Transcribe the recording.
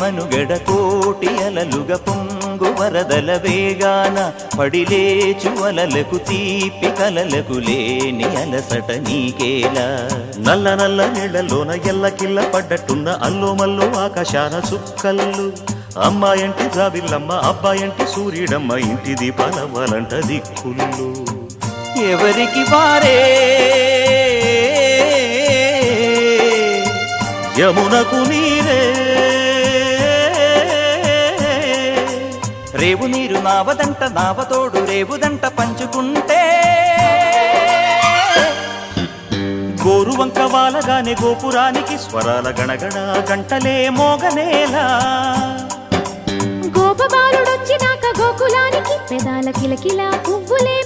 మనుగడ కోటి అలలుగ పొంగు వరదల వేగాన పడిలేచు అలలకు తీపి కలలకు లేని అలసట నీకేలా నల్ల నల్ల నీళ్లలోన ఎల్లకిల్ల పడ్డట్టున్న అల్లో మల్లో ఆకాశాన చుక్కల్లు అమ్మాయంటి జాబిల్లమ్మ అబ్బాయంటి సూర్యుడమ్మ ఇంటి దీపాలవ్వాలంట దిక్కుళ్ళు ఎవరికి వారే యమునకు నీరే రేవు నీరు నావదంట నావతోడు రేవుదంట పంచుకుంటే గోరువంక వాలగానే గోపురానికి స్వరాల గణగణ గంటలే మోగనేలా గోపబాలుడొచ్చినాక గోకులానికి పెదాల కిలకిలా పువ్వులే